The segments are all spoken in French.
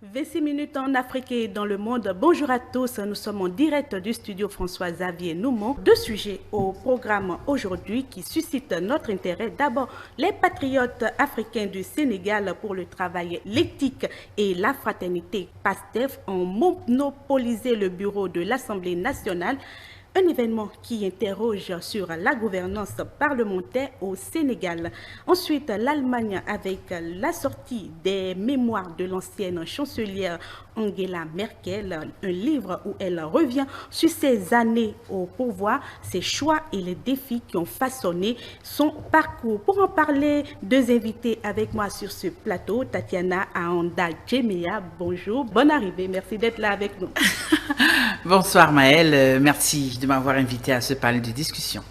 26 minutes en Afrique et dans le monde. Bonjour à tous, nous sommes en direct du studio François-Xavier Noumon. Deux sujets au programme aujourd'hui qui suscitent notre intérêt. D'abord, les patriotes africains du Sénégal pour le travail, l'éthique et la fraternité. PASTEF ont monopolisé le bureau de l'Assemblée nationale. Un événement qui interroge sur la gouvernance parlementaire au Sénégal. Ensuite, l'Allemagne avec la sortie des mémoires de l'ancienne chancelière Angela Merkel, un livre où elle revient sur ses années au pouvoir, ses choix et les défis qui ont façonné son parcours. Pour en parler, deux invités avec moi sur ce plateau, Tatiana Aanda Djemea, bonjour, bonne arrivée, merci d'être là avec nous. Bonsoir Maëlle, merci de m'avoir invité à ce panel de discussion.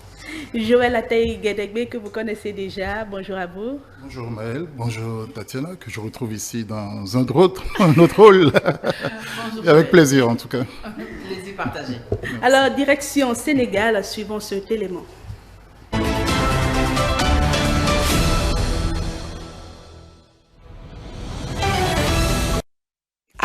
Joël Ataï Guédégbé, que vous connaissez déjà, bonjour à vous. Bonjour Maëlle, bonjour Tatiana, que je retrouve ici dans un autre rôle. Et avec plaisir en tout cas. Plaisir partagé. Alors, direction Sénégal, suivons cet élément.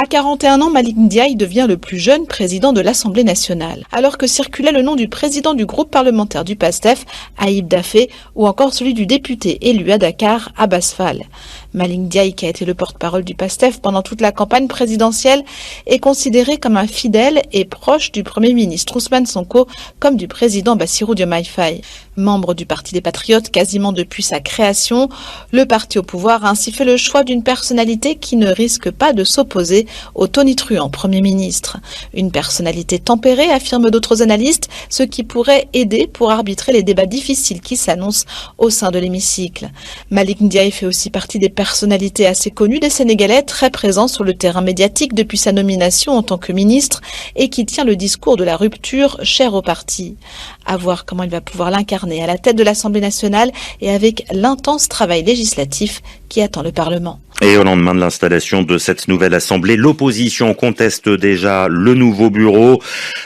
À 41 ans, Malick Ndiaye devient le plus jeune président de l'Assemblée nationale, alors que circulait le nom du président du groupe parlementaire du PASTEF, Ayib Daffé, ou encore celui du député élu à Dakar, Abbas Fall. Malick Ndiaye, qui a été le porte-parole du PASTEF pendant toute la campagne présidentielle, est considéré comme un fidèle et proche du Premier ministre Ousmane Sonko comme du président Bassirou Diomaye Faye. Membre du Parti des Patriotes quasiment depuis sa création, le parti au pouvoir a ainsi fait le choix d'une personnalité qui ne risque pas de s'opposer au tonitruant Premier ministre. Une personnalité tempérée, affirment d'autres analystes, ce qui pourrait aider pour arbitrer les débats difficiles qui s'annoncent au sein de l'hémicycle. Malick Ndiaye fait aussi partie des personnalités assez connues des Sénégalais, très présents sur le terrain médiatique depuis sa nomination en tant que ministre et qui tient le discours de la rupture cher au parti. À voir comment il va pouvoir l'incarner à la tête de l'Assemblée nationale et avec l'intense travail législatif qui attend le Parlement. Et au lendemain de l'installation de cette nouvelle assemblée, l'opposition conteste déjà le nouveau bureau.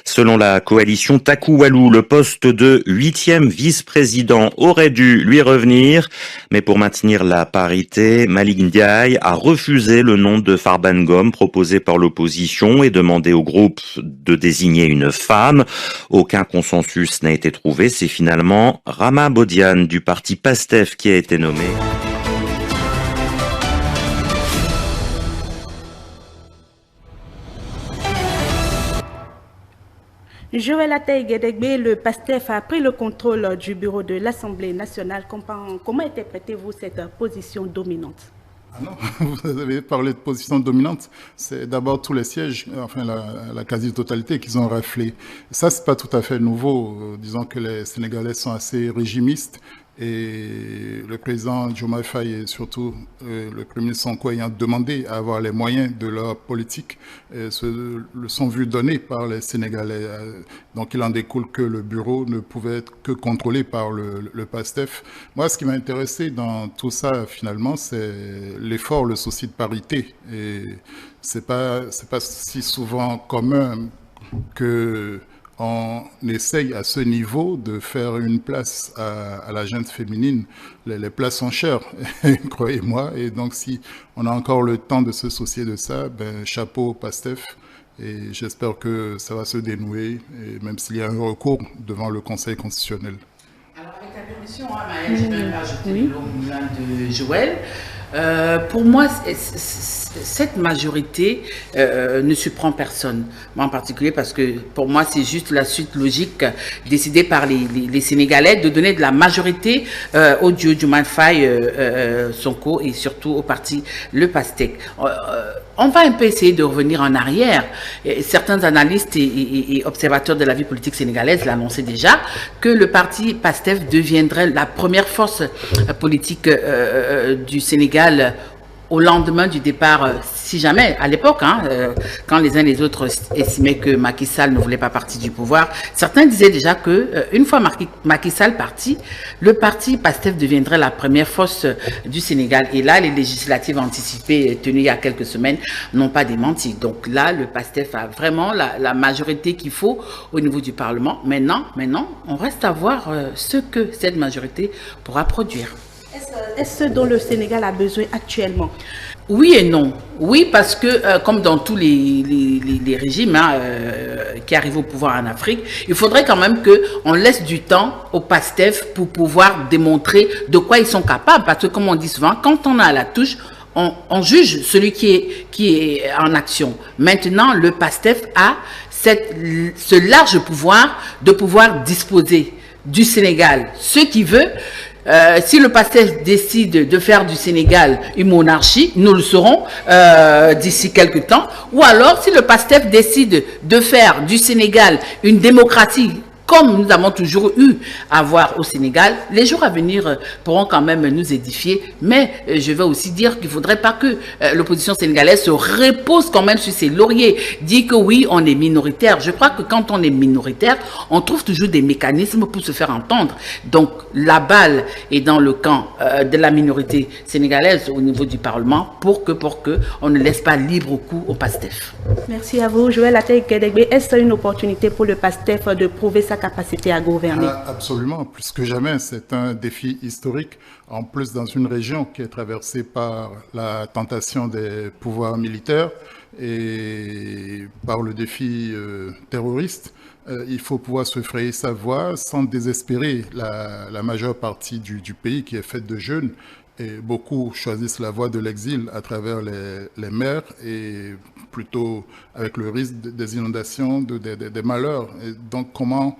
Selon la coalition Taku Walou, le poste de 8e vice-président aurait dû lui revenir. Mais pour maintenir la parité, Malick Ndiaye a refusé le nom de Farban Ngom proposé par l'opposition et demandé au groupe de désigner une femme. Aucun consensus n'a été trouvé. C'est finalement Rama Bodian du parti PASTEF qui a été nommé. Joël Ataï Guédégbé, le PASTEF a pris le contrôle du bureau de l'Assemblée nationale. Comment interprétez-vous cette position dominante? Ah non, vous avez parlé de position dominante. C'est d'abord tous les sièges, enfin la quasi-totalité qu'ils ont raflé. Ça, c'est pas tout à fait nouveau. Disons que les Sénégalais sont assez régimistes. Et le président Diomaye Faye et surtout le Premier ministre Sonko ayant demandé à avoir les moyens de leur politique le sont vus donnés par les Sénégalais. Donc il en découle que le bureau ne pouvait être que contrôlé par le PASTEF. Moi, ce qui m'a intéressé dans tout ça, finalement, c'est l'effort, le souci de parité. Et c'est pas si souvent commun que on essaye à ce niveau de faire une place à la gente féminine. Les places sont chères, croyez-moi. Et donc, si on a encore le temps de se soucier de ça, ben, chapeau au PASTEF. Et j'espère que ça va se dénouer, et même s'il y a un recours devant le Conseil constitutionnel. Alors, avec ta permission, Maëlle, je vais rajouter de l'eau au moulin de Joël. Pour moi, cette majorité ne surprend personne. Moi en particulier parce que pour moi, c'est juste la suite logique décidée par les Sénégalais de donner de la majorité au duo Diomaye Faye, Sonko et surtout au parti le PASTEF. On va un peu essayer de revenir en arrière. Certains analystes et observateurs de la vie politique sénégalaise l'annonçaient déjà que le parti PASTEF deviendrait la première force politique du Sénégal au lendemain du départ, si jamais, à l'époque, quand les uns et les autres estimaient que Macky Sall ne voulait pas partir du pouvoir, certains disaient déjà que une fois Macky Sall parti, le parti PASTEF deviendrait la première force du Sénégal. Et là, les législatives anticipées tenues il y a quelques semaines n'ont pas démenti. Donc là, le PASTEF a vraiment la majorité qu'il faut au niveau du Parlement. Maintenant, on reste à voir ce que cette majorité pourra produire. Est-ce ce dont le Sénégal a besoin actuellement? Oui et non. Oui, parce que comme dans tous les régimes qui arrivent au pouvoir en Afrique, il faudrait quand même qu'on laisse du temps au PASTEF pour pouvoir démontrer de quoi ils sont capables. Parce que comme on dit souvent, quand on a la touche, on juge celui qui est en action. Maintenant, le PASTEF a ce large pouvoir de pouvoir disposer du Sénégal ce qu'il veut. Si le PASTEF décide de faire du Sénégal une monarchie, nous le saurons d'ici quelques temps. Ou alors, si le PASTEF décide de faire du Sénégal une démocratie, comme nous avons toujours eu à voir au Sénégal, les jours à venir pourront quand même nous édifier. Mais je vais aussi dire qu'il ne faudrait pas que l'opposition sénégalaise se repose quand même sur ses lauriers. Dit que oui, on est minoritaire. Je crois que quand on est minoritaire, on trouve toujours des mécanismes pour se faire entendre. Donc la balle est dans le camp de la minorité sénégalaise au niveau du Parlement pour que on ne laisse pas libre cours au PASTEF. Merci à vous, Joël Atay-Guédégbé. Est-ce une opportunité pour le PASTEF de prouver sa capacité à gouverner? Absolument, plus que jamais, c'est un défi historique, en plus dans une région qui est traversée par la tentation des pouvoirs militaires et par le défi terroriste. Il faut pouvoir se frayer sa voie sans désespérer la majeure partie du pays qui est faite de jeunes. Et beaucoup choisissent la voie de l'exil à travers les mers et plutôt avec le risque des inondations, des malheurs. Et donc, comment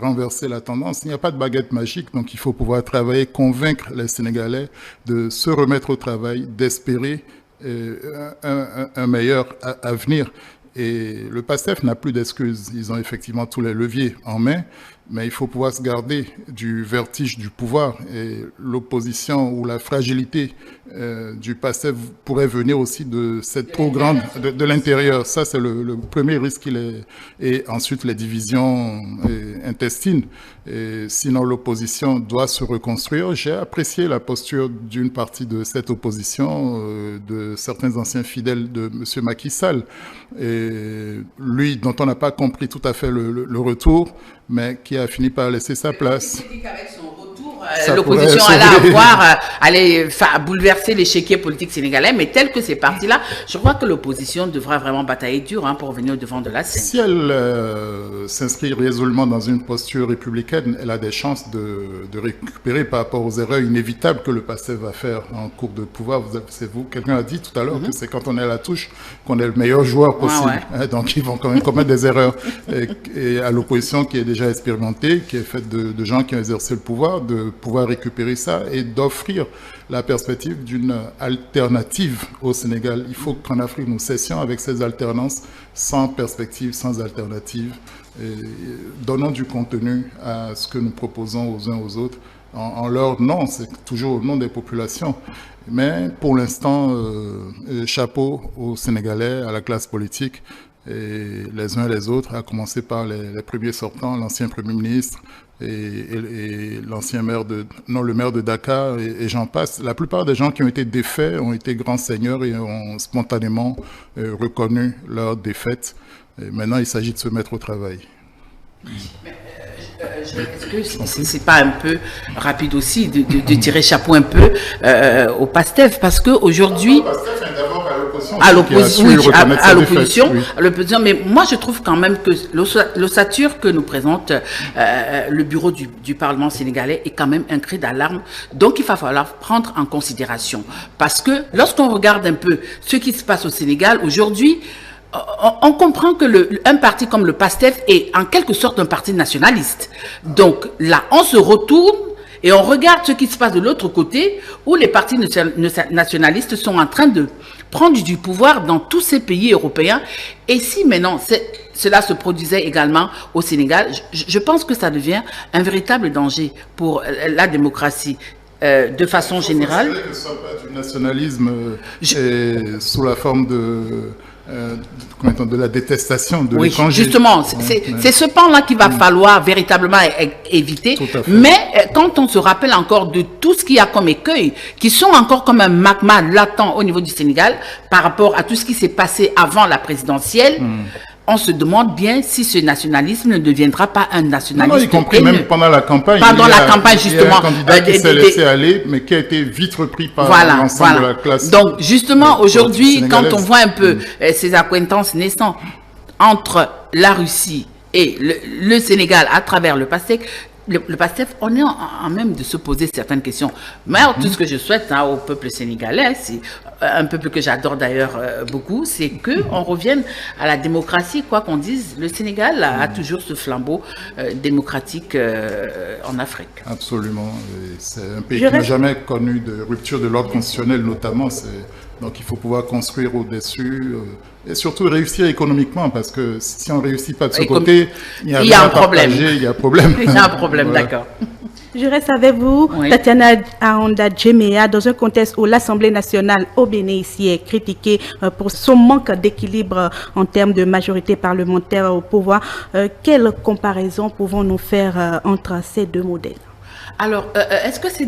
renverser la tendance? Il n'y a pas de baguette magique, donc il faut pouvoir travailler, convaincre les Sénégalais de se remettre au travail, d'espérer un meilleur avenir. Et le PASTEF n'a plus d'excuses. Ils ont effectivement tous les leviers en main, mais il faut pouvoir se garder du vertige du pouvoir. Et l'opposition ou la fragilité du PASTEF pourrait venir aussi de cette trop grande, de l'intérieur. Ça, c'est le premier risque qu'il est. Et ensuite, les divisions intestines. Et sinon, l'opposition doit se reconstruire. J'ai apprécié la posture d'une partie de cette opposition, de certains anciens fidèles de M. Macky Sall. Et lui, dont on n'a pas compris tout à fait le retour, mais qui a fini par laisser sa place. Avec son retour, l'opposition allait bouleverser l'échiquier politique sénégalais, mais tel que c'est parti là, je crois que l'opposition devra vraiment batailler dur pour venir au devant de la scène. Si elle s'inscrit résolument dans une posture républicaine, elle a des chances de récupérer par rapport aux erreurs inévitables que le PASTEF va faire en cours de pouvoir. Quelqu'un a dit tout à l'heure que c'est quand on est à la touche qu'on est le meilleur joueur possible. Donc ils vont quand même commettre des erreurs. Et à l'opposition qui est déjà expérimentée, qui est faite de gens qui ont exercé le pouvoir, de pouvoir récupérer ça et d'offrir la perspective d'une alternative au Sénégal. Il faut qu'en Afrique, nous cessions avec ces alternances sans perspective, sans alternative. Et donnons du contenu à ce que nous proposons aux uns aux autres. En leur nom, c'est toujours au nom des populations. Mais pour l'instant, chapeau aux Sénégalais, à la classe politique, et les uns et les autres, à commencer par les premiers sortants, l'ancien Premier ministre et l'ancien maire le maire de Dakar et j'en passe. La plupart des gens qui ont été défaits ont été grands seigneurs et ont spontanément reconnu leur défaite. Et maintenant, il s'agit de se mettre au travail. Est-ce que c'est pas un peu rapide aussi de tirer chapeau un peu au PASTEF, parce qu'aujourd'hui à l'opposition, mais moi je trouve quand même que l'ossature que nous présente le bureau du Parlement sénégalais est quand même un cri d'alarme, donc il va falloir prendre en considération, parce que lorsqu'on regarde un peu ce qui se passe au Sénégal aujourd'hui, on comprend que un parti comme le PASTEF est en quelque sorte un parti nationaliste. Donc là, on se retourne et on regarde ce qui se passe de l'autre côté, où les partis nationalistes sont en train de prendre du pouvoir dans tous ces pays européens. Et si maintenant cela se produisait également au Sénégal, je pense que ça devient un véritable danger pour la démocratie. De façon générale. Que ce soit pas du nationalisme sous la forme de la détestation de l'étranger. Justement, c'est ce pan-là qu'il va falloir véritablement éviter. Mais quand on se rappelle encore de tout ce qu'il y a comme écueil, qui sont encore comme un magma latent au niveau du Sénégal, par rapport à tout ce qui s'est passé avant la présidentielle, on se demande bien si ce nationalisme ne deviendra pas un nationalisme. Non, y compris haineux. même pendant la campagne. Pendant la campagne, justement. Il y a un candidat qui s'est laissé aller, mais qui a été vite repris par l'ensemble de la classe. Donc, justement, aujourd'hui, quand on voit un peu ces accointances naissantes entre la Russie et le Sénégal à travers le PASTEF, on est en même de se poser certaines questions. Mais alors, tout ce que je souhaite au peuple sénégalais, c'est un peuple que j'adore d'ailleurs beaucoup, c'est qu'on revienne à la démocratie, quoi qu'on dise. Le Sénégal a toujours ce flambeau démocratique en Afrique. Absolument. C'est un pays qui n'a jamais connu de rupture de l'ordre constitutionnel, notamment. Donc il faut pouvoir construire au-dessus et surtout réussir économiquement, parce que si on ne réussit pas de ce côté, il y a un problème. Il y a un problème. Il y a un problème, voilà. D'accord. Je reste avec vous, oui. Tatiana Ahonda Djemea, dans un contexte où l'Assemblée nationale au Bénin ici est critiquée pour son manque d'équilibre en termes de majorité parlementaire au pouvoir. Quelle comparaison pouvons-nous faire entre ces deux modèles? Alors, est-ce que ces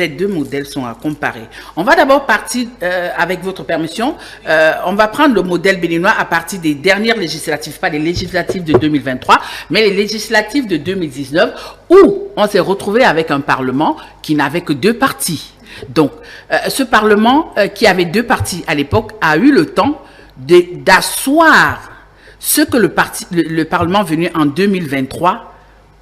deux modèles sont à comparer? On va d'abord partir, avec votre permission, on va prendre le modèle béninois à partir des dernières législatives, pas les législatives de 2023, mais les législatives de 2019, où on s'est retrouvé avec un Parlement qui n'avait que 2 partis. Donc, ce Parlement qui avait 2 partis à l'époque a eu le temps d'asseoir ce que le Parlement venu en 2023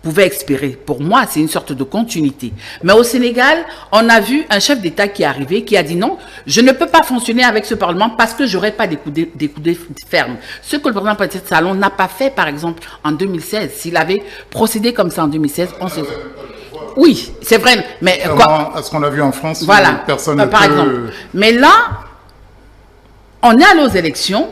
pouvait espérer. Pour moi, c'est une sorte de continuité. Mais au Sénégal, on a vu un chef d'État qui est arrivé, qui a dit non, je ne peux pas fonctionner avec ce Parlement parce que j'aurais pas des coudées fermes. Ce que le président Patrice Talon n'a pas fait, par exemple, en 2016. S'il avait procédé comme ça en 2016, on se... Oui, c'est vrai, mais... À ce qu'on a vu en France, voilà, personne par exemple. Mais là, on est allé aux élections.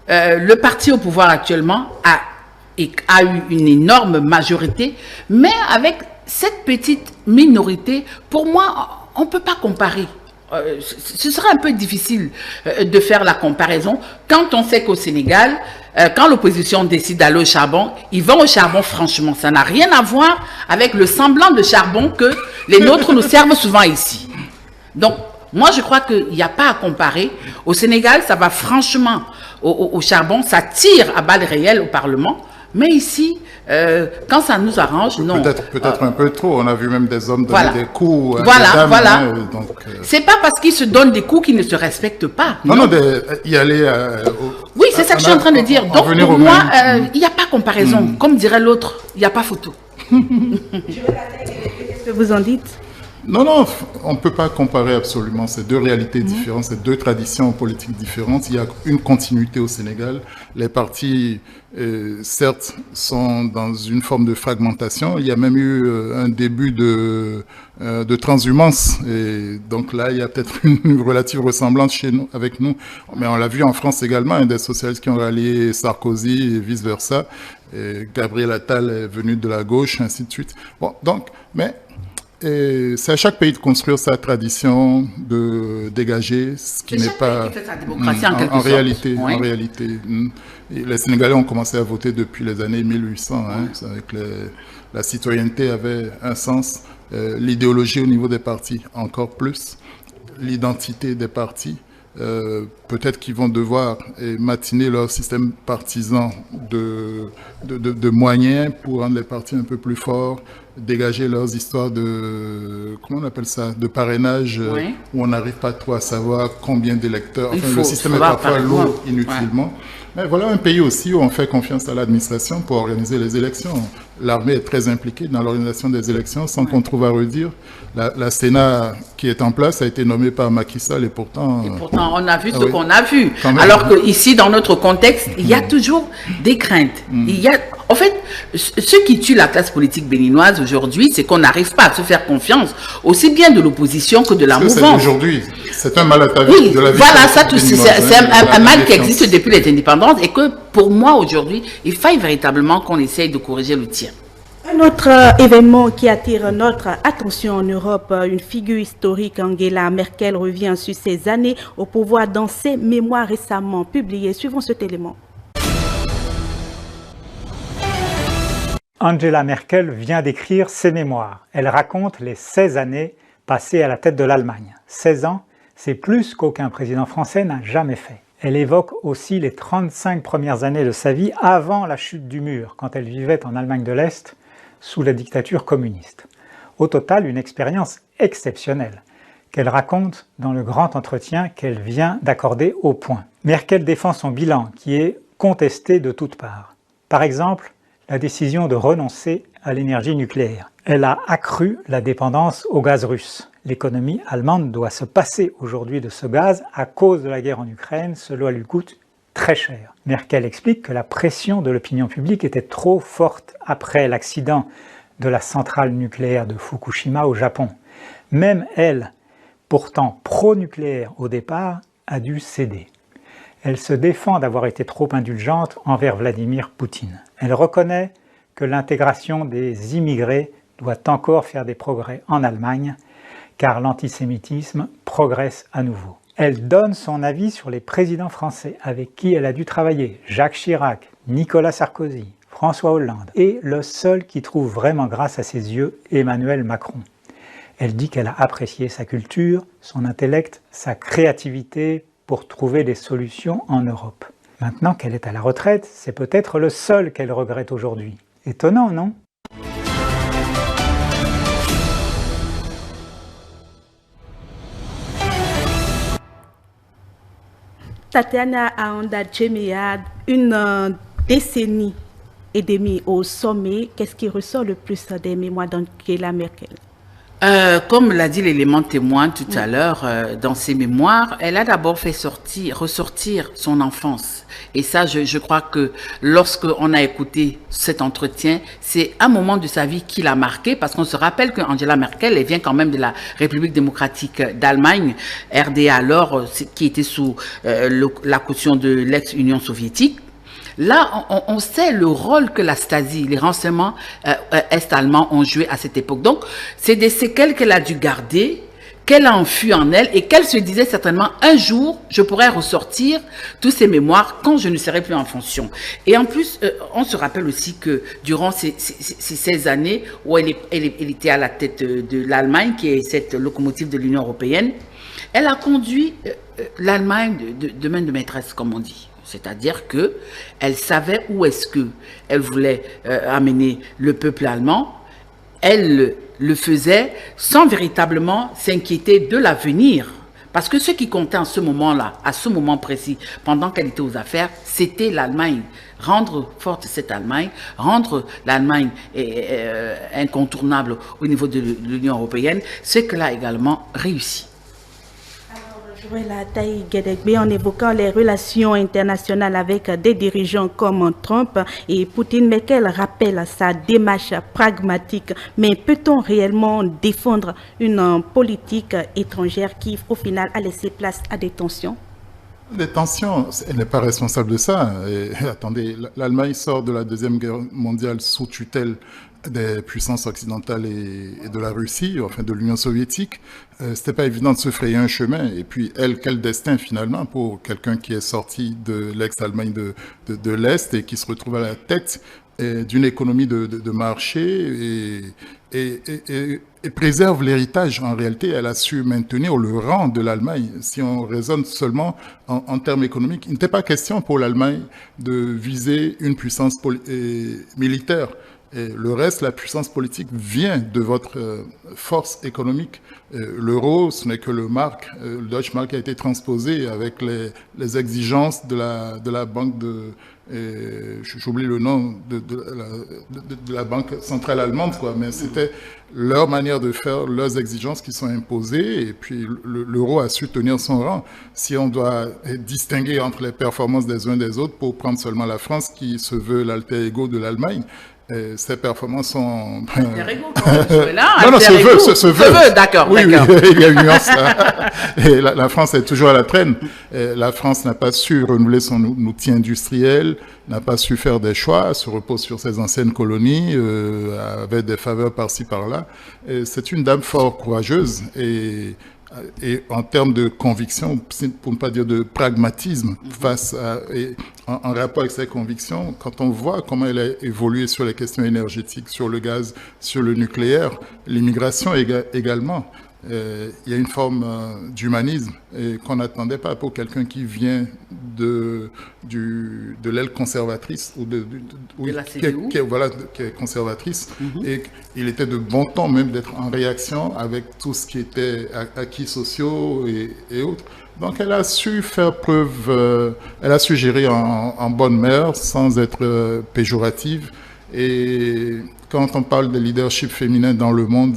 Le parti au pouvoir actuellement a eu une énorme majorité, mais avec cette petite minorité, pour moi, on ne peut pas comparer. Ce serait un peu difficile de faire la comparaison quand on sait qu'au Sénégal, quand l'opposition décide d'aller au charbon, ils vont au charbon franchement. Ça n'a rien à voir avec le semblant de charbon que les nôtres nous servent souvent ici. Donc, moi, je crois qu'il n'y a pas à comparer. Au Sénégal, ça va franchement au charbon, ça tire à balles réelles au Parlement. Mais ici, quand ça nous arrange, non. Peut-être un peu trop. On a vu même des hommes donner voilà. des coups. Voilà. C'est pas parce qu'ils se donnent des coups qu'ils ne se respectent pas. Non, y aller. Oui, c'est ça que je suis en train de dire. Donc, pour moi, il n'y a pas comparaison. Comme dirait l'autre, il n'y a pas photo. Qu'est-ce que vous en dites? Non, on ne peut pas comparer absolument ces 2 réalités différentes, ces 2 traditions politiques différentes. Il y a une continuité au Sénégal. Les partis, certes, sont dans une forme de fragmentation. Il y a même eu un début de transhumance. Et donc là, il y a peut-être une relative ressemblance avec nous. Mais on l'a vu en France également, des socialistes qui ont rallié Sarkozy et vice-versa. Gabriel Attal est venu de la gauche, ainsi de suite. Bon, donc, mais... c'est à chaque pays de construire sa tradition, de dégager ce qui n'est pas... Qui fait sa démocratie en quelque sorte. Réalité, oui. En réalité. Les Sénégalais ont commencé à voter depuis les années 1800. Avec la citoyenneté avait un sens. L'idéologie au niveau des partis, encore plus. L'identité des partis. Peut-être qu'ils vont devoir matiner leur système partisan de moyens pour rendre les partis un peu plus forts, dégager leurs histoires de, comment on appelle ça, de parrainage, oui. Où on n'arrive pas trop à savoir combien d'électeurs. Enfin, le système est parfois lourd inutilement. Ouais. Mais voilà un pays aussi où on fait confiance à l'administration pour organiser les élections. L'armée est très impliquée dans l'organisation des élections, sans qu'on trouve à redire. La Sénat qui est en place a été nommée par Macky Sall et pourtant... on a vu ce qu'on a vu. Alors qu'ici, dans notre contexte, il y a toujours des craintes. En fait, ce qui tue la classe politique béninoise aujourd'hui, c'est qu'on n'arrive pas à se faire confiance, aussi bien de l'opposition que de la mouvance. Aujourd'hui, c'est un mal atavique de la vie. Voilà, c'est un mal qui existe depuis les indépendances et que pour moi aujourd'hui, il faille véritablement qu'on essaye de corriger le tir. Un autre événement qui attire notre attention en Europe, une figure historique, Angela Merkel, revient sur ses années au pouvoir dans ses mémoires récemment publiées. Suivons cet élément. Angela Merkel vient d'écrire ses mémoires. Elle raconte les 16 années passées à la tête de l'Allemagne. 16 ans, c'est plus qu'aucun président français n'a jamais fait. Elle évoque aussi les 35 premières années de sa vie avant la chute du mur, quand elle vivait en Allemagne de l'Est, sous la dictature communiste. Au total, une expérience exceptionnelle, qu'elle raconte dans le grand entretien qu'elle vient d'accorder au Point. Merkel défend son bilan, qui est contesté de toutes parts. Par exemple, la décision de renoncer à l'énergie nucléaire. Elle a accru la dépendance au gaz russe. L'économie allemande doit se passer aujourd'hui de ce gaz à cause de la guerre en Ukraine, cela lui coûte très cher. Merkel explique que la pression de l'opinion publique était trop forte après l'accident de la centrale nucléaire de Fukushima au Japon. Même elle, pourtant pro-nucléaire au départ, a dû céder. Elle se défend d'avoir été trop indulgente envers Vladimir Poutine. Elle reconnaît que l'intégration des immigrés doit encore faire des progrès en Allemagne, car l'antisémitisme progresse à nouveau. Elle donne son avis sur les présidents français avec qui elle a dû travailler, Jacques Chirac, Nicolas Sarkozy, François Hollande, et le seul qui trouve vraiment grâce à ses yeux, Emmanuel Macron. Elle dit qu'elle a apprécié sa culture, son intellect, sa créativité pour trouver des solutions en Europe. Maintenant qu'elle est à la retraite, c'est peut-être le seul qu'elle regrette aujourd'hui. Étonnant, non ? Tatiana Anda-Djemea, une décennie et demie au sommet, qu'est-ce qui ressort le plus des mémoires d'Angela Merkel? Comme l'a dit l'élément témoin tout à l'heure, dans ses mémoires, elle a d'abord fait ressortir son enfance. Et ça, je crois que lorsqu'on a écouté cet entretien, c'est un moment de sa vie qui l'a marqué, parce qu'on se rappelle qu'Angela Merkel, elle vient quand même de la République démocratique d'Allemagne, RDA alors, qui était sous la caution de l'ex-Union soviétique. Là, on sait le rôle que la Stasi, les renseignements est-allemands ont joué à cette époque. Donc, c'est des séquelles qu'elle a dû garder, qu'elle a enfui en elle et qu'elle se disait certainement, un jour, je pourrai ressortir tous ces mémoires quand je ne serai plus en fonction. Et en plus, on se rappelle aussi que durant ces 16 années où elle était à la tête de l'Allemagne, qui est cette locomotive de l'Union européenne, elle a conduit l'Allemagne de main de maîtresse, comme on dit. C'est-à-dire qu'elle savait où est-ce qu'elle voulait amener le peuple allemand. Elle le faisait sans véritablement s'inquiéter de l'avenir. Parce que ce qui comptait en ce moment-là, à ce moment précis, pendant qu'elle était aux affaires, c'était l'Allemagne. Rendre forte cette Allemagne, rendre l'Allemagne incontournable au niveau de l'Union européenne, ce qu'elle a également réussi. En évoquant les relations internationales avec des dirigeants comme Trump et Poutine, Merkel rappelle sa démarche pragmatique. Mais peut-on réellement défendre une politique étrangère qui, au final, a laissé place à des tensions? Les tensions, elle n'est pas responsable de ça. Et, attendez, l'Allemagne sort de la Deuxième Guerre mondiale sous tutelle des puissances occidentales et de la Russie, enfin de l'Union soviétique. C'était pas évident de se frayer un chemin. Et puis, elle, quel destin finalement pour quelqu'un qui est sorti de l'ex-Allemagne de l'Est et qui se retrouve à la tête d'une économie de marché et préserve l'héritage. En réalité, elle a su maintenir le rang de l'Allemagne. Si on raisonne seulement en termes économiques, il n'était pas question pour l'Allemagne de viser une puissance militaire. Et le reste, la puissance politique vient de votre force économique. L'euro, ce n'est que le mark. Le Deutsche Mark a été transposé avec les exigences de la banque j'oublie le nom de la banque centrale allemande, quoi. Mais c'était leur manière de faire, leurs exigences qui sont imposées. Et puis l'euro a su tenir son rang. Si on doit distinguer entre les performances des uns des autres pour prendre seulement la France, qui se veut l'alter ego de l'Allemagne, ces performances sont... Non, ce vœu, d'accord. Oui, il y a une nuance là. Et la France est toujours à la traîne. La France n'a pas su renouveler son outil industriel, n'a pas su faire des choix, se repose sur ses anciennes colonies, avec des faveurs par-ci par-là. C'est une dame fort courageuse et en termes de conviction, pour ne pas dire de pragmatisme, en rapport avec ses convictions, quand on voit comment elle a évolué sur les questions énergétiques, sur le gaz, sur le nucléaire, l'immigration également. il y a une forme d'humanisme qu'on n'attendait pas pour quelqu'un qui vient de l'aile conservatrice ou de la CDU. qui est conservatrice. Et il était de bon ton même d'être en réaction avec tout ce qui était acquis sociaux et autres. Donc elle a su faire preuve, elle a su gérer en bonne mère sans être péjorative. Et quand on parle de leadership féminin dans le monde,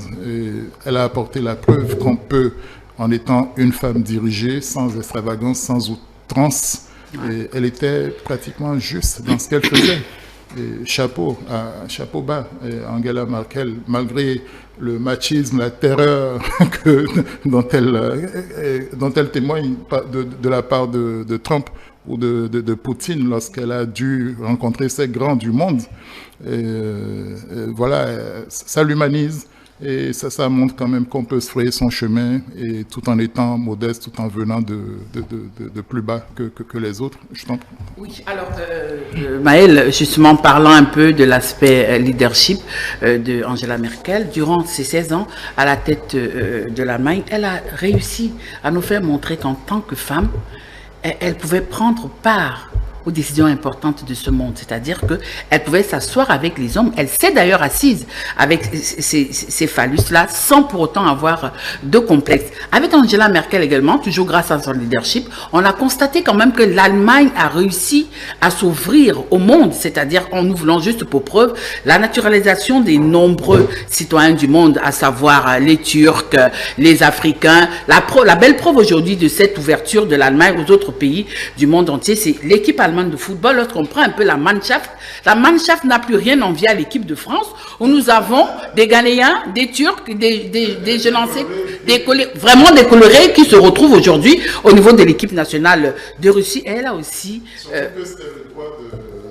elle a apporté la preuve qu'on peut, en étant une femme dirigée, sans extravagance, sans outrance. Et elle était pratiquement juste dans ce qu'elle faisait. Et chapeau bas, Angela Merkel, malgré le machisme, la terreur dont elle témoigne de la part de Trump ou de Poutine lorsqu'elle a dû rencontrer ces grands du monde. Voilà, ça l'humanise et ça montre quand même qu'on peut se frayer son chemin et tout en étant modeste, tout en venant de plus bas que les autres. Je t'en prie. Oui, alors Maëlle, justement parlant un peu de l'aspect leadership de Angela Merkel, durant ses 16 ans à la tête de l'Allemagne, elle a réussi à nous faire montrer qu'en tant que femme, elle pouvait prendre part aux décisions importantes de ce monde. C'est-à-dire qu'elle pouvait s'asseoir avec les hommes. Elle s'est d'ailleurs assise avec ces phallus-là sans pour autant avoir de complexe. Avec Angela Merkel également, toujours grâce à son leadership, on a constaté quand même que l'Allemagne a réussi à s'ouvrir au monde, c'est-à-dire en nous voulant juste pour preuve la naturalisation des nombreux citoyens du monde, à savoir les Turcs, les Africains. La belle preuve aujourd'hui de cette ouverture de l'Allemagne aux autres pays du monde entier, c'est l'équipe allemande de football. Lorsqu'on prend un peu la Mannschaft n'a plus rien envié à l'équipe de France, où nous avons des Ghanéens, des Turcs, des jeunes lancés, vraiment des colorés qui se retrouvent aujourd'hui au niveau de l'équipe nationale de Russie. Et elle a aussi...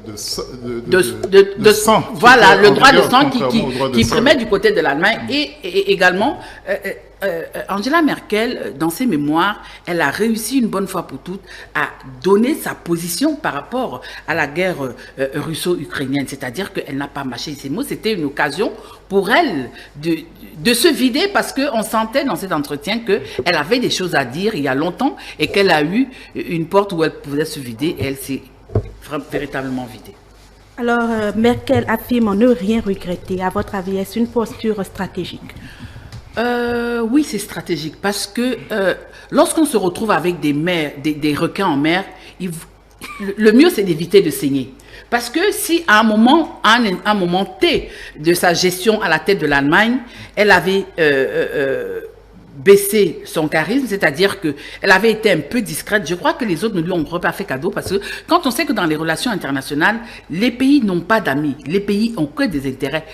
de sang. Voilà, le droit de sang qui primait du côté de l'Allemagne. Et également, Angela Merkel, dans ses mémoires, elle a réussi une bonne fois pour toutes à donner sa position par rapport à la guerre russo-ukrainienne. C'est-à-dire qu'elle n'a pas mâché ses mots. C'était une occasion pour elle de se vider, parce qu'on sentait dans cet entretien qu'elle avait des choses à dire il y a longtemps et qu'elle a eu une porte où elle pouvait se vider et elle s'est véritablement vidée. Alors, Merkel affirme ne rien regretter. À votre avis, est-ce une posture stratégique? Oui, c'est stratégique parce que lorsqu'on se retrouve avec des requins en mer, le mieux c'est d'éviter de saigner. Parce que si à un moment T de sa gestion à la tête de l'Allemagne, elle avait baissé son charisme, c'est-à-dire qu'elle avait été un peu discrète, je crois que les autres ne lui ont pas fait cadeau, parce que quand on sait que dans les relations internationales, les pays n'ont pas d'amis, les pays ont que des intérêts.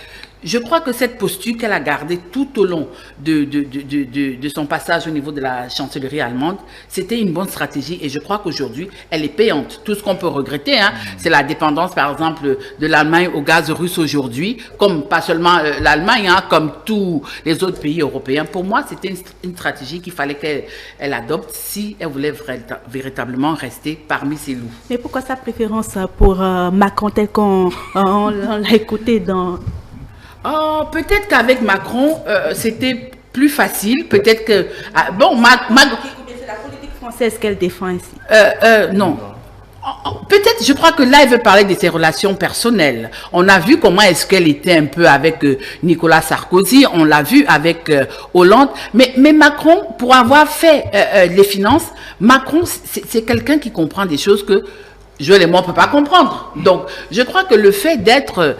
Je crois que cette posture qu'elle a gardée tout au long de son passage au niveau de la chancellerie allemande, c'était une bonne stratégie et je crois qu'aujourd'hui, elle est payante. Tout ce qu'on peut regretter, c'est la dépendance, par exemple, de l'Allemagne au gaz russe aujourd'hui, comme pas seulement l'Allemagne, comme tous les autres pays européens. Pour moi, c'était une stratégie qu'il fallait qu'elle adopte si elle voulait véritablement rester parmi ses loups. Mais pourquoi sa préférence pour Macron, tel qu'on l'a écouté dans... Oh, peut-être qu'avec Macron, c'était plus facile. Peut-être que... bon, c'est la politique française qu'elle défend ici. Non. Peut-être, je crois que là, elle veut parler de ses relations personnelles. On a vu comment est-ce qu'elle était un peu avec Nicolas Sarkozy. On l'a vu avec Hollande. Mais Macron, pour avoir fait les finances, Macron, c'est quelqu'un qui comprend des choses que Joël et moi, on ne peut pas comprendre. Donc, je crois que le fait d'être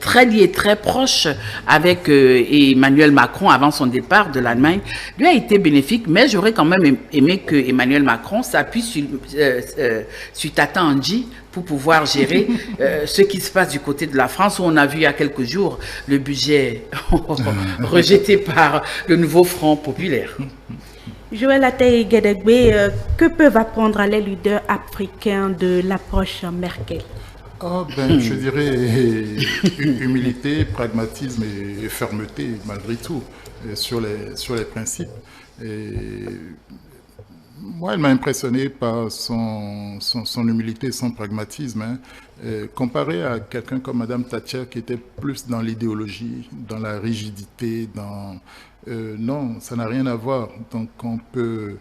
très lié, très proche avec Emmanuel Macron avant son départ de l'Allemagne, lui a été bénéfique, mais j'aurais quand même aimé que Emmanuel Macron s'appuie sur Tata Angie pour pouvoir gérer ce qui se passe du côté de la France, où on a vu il y a quelques jours le budget rejeté par le nouveau Front populaire. Joël Atay-Guédégbé, que peuvent apprendre les leaders africains de l'approche Merkel? Je dirais humilité, pragmatisme et fermeté malgré tout sur les principes. Et Moi, elle m'a impressionné par son humilité, son pragmatisme. Hein. Comparé à quelqu'un comme Madame Thatcher, qui était plus dans l'idéologie, dans la rigidité, non, ça n'a rien à voir. Donc, on peut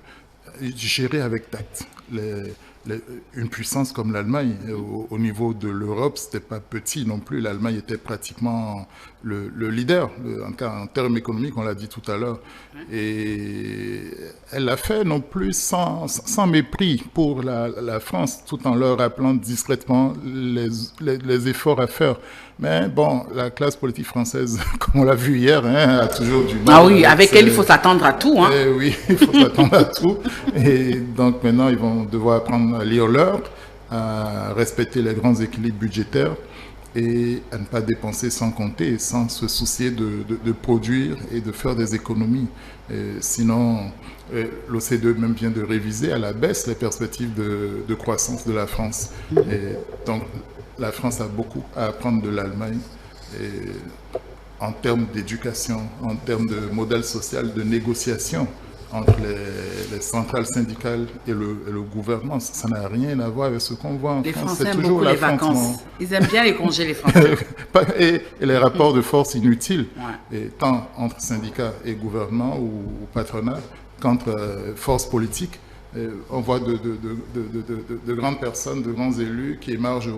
gérer avec tact. Une puissance comme l'Allemagne, au niveau de l'Europe, c'était pas petit non plus. L'Allemagne était pratiquement le leader, en termes économiques, on l'a dit tout à l'heure. Et elle l'a fait non plus sans mépris pour la France, tout en leur rappelant discrètement les efforts à faire. Mais bon, la classe politique française, comme on l'a vu hier, hein, a toujours du mal. Ah oui, avec elle, il faut s'attendre à tout. Hein. Oui, il faut s'attendre à tout. Et donc maintenant, ils vont devoir apprendre à lire l'heure, à respecter les grands équilibres budgétaires et à ne pas dépenser sans compter, sans se soucier de produire et de faire des économies. Sinon, l'OCDE même vient de réviser à la baisse les perspectives de croissance de la France. Et donc, la France a beaucoup à apprendre de l'Allemagne en termes d'éducation, en termes de modèle social, de négociation entre les centrales syndicales et le gouvernement. Ça n'a rien à voir avec ce qu'on voit en les France. Français aiment beaucoup les vacances. Ils aiment bien les congés, les Français. et les rapports de force inutiles, et tant entre syndicats et gouvernement ou patronat qu'entre forces politiques. On voit de grandes personnes, de grands élus qui émargent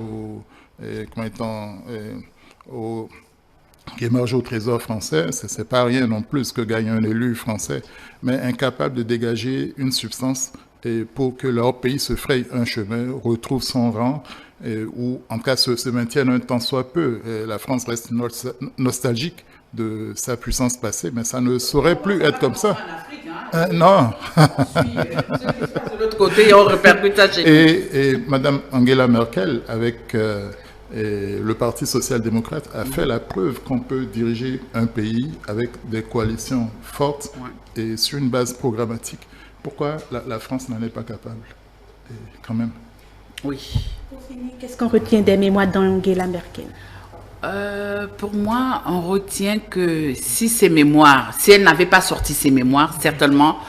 au Trésor français. C'est pas rien non plus que gagne un élu français, mais incapable de dégager une substance pour que leur pays se fraye un chemin, retrouve son rang, ou en tout cas se maintienne un temps soit peu. La France reste nostalgique de sa puissance passée, mais ça ne saurait plus être comme ça. Non. De l'autre côté, on répercute ça chez nous. Et Mme Angela Merkel, avec le Parti social-démocrate, a fait la preuve qu'on peut diriger un pays avec des coalitions fortes et sur une base programmatique. Pourquoi la France n'en est pas capable, quand même? Oui. Pour finir, qu'est-ce qu'on retient des mémoires d'Angela Merkel? Pour moi, on retient que si elle n'avait pas sorti ses mémoires, certainement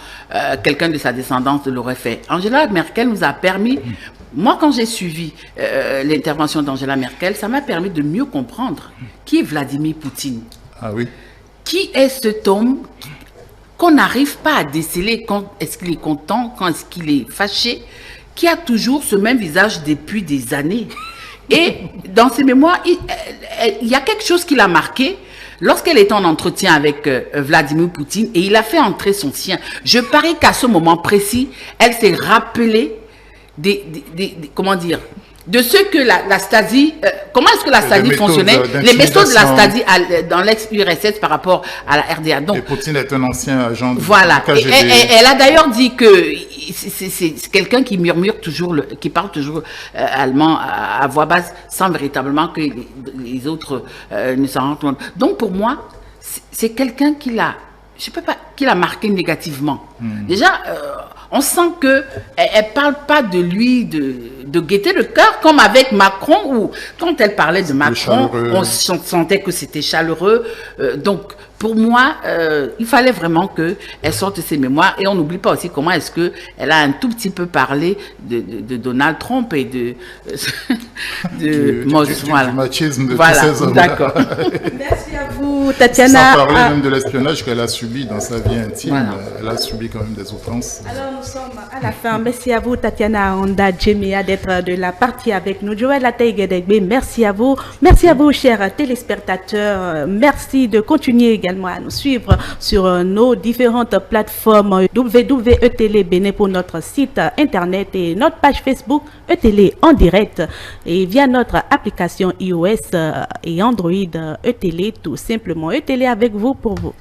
quelqu'un de sa descendance l'aurait fait. Angela Merkel nous a permis, moi quand j'ai suivi l'intervention d'Angela Merkel, ça m'a permis de mieux comprendre qui est Vladimir Poutine. Ah oui. Qui est cet homme qu'on n'arrive pas à déceler quand est-ce qu'il est content, quand est-ce qu'il est fâché, qui a toujours ce même visage depuis des années. Et dans ses mémoires, il y a quelque chose qui l'a marqué lorsqu'elle était en entretien avec Vladimir Poutine et il a fait entrer son sien. Je parie qu'à ce moment précis, elle s'est rappelée comment dire, de ce que la Stasi, comment est-ce que la Stasi fonctionnait, les méthodes de la Stasi dans l'ex-URSS par rapport à la RDA. Donc, et Poutine est un ancien agent de voilà. KGB. Elle a d'ailleurs dit que c'est quelqu'un qui murmure toujours, qui parle toujours allemand à voix basse, sans véritablement que les autres ne s'en rendent compte. Donc pour moi, c'est quelqu'un qui l'a marqué négativement. Déjà, on sent que elle parle pas de lui de gaieté de cœur comme avec Macron, où quand elle parlait de Macron, on sentait que c'était chaleureux. Donc pour moi, il fallait vraiment qu'elle sorte ses mémoires. Et on n'oublie pas aussi comment est-ce qu'elle a un tout petit peu parlé de Donald Trump et du machisme de voilà, tous ces hommes. D'accord. Merci à vous, Tatiana. Sans parler même de l'espionnage qu'elle a subi dans sa vie intime. Voilà. Elle a subi quand même des outrances. Alors nous sommes à la fin. Merci à vous, Tatiana Honda Djemea, d'être de la partie avec nous. Joël Ataïgedegbe, merci à vous. Merci à vous, chers téléspectateurs. Merci de continuer également à nous suivre sur nos différentes plateformes www.etélé Bénin pour notre site internet et notre page Facebook ETélé en direct et via notre application iOS et Android ETélé, tout simplement ETélé avec vous pour vous.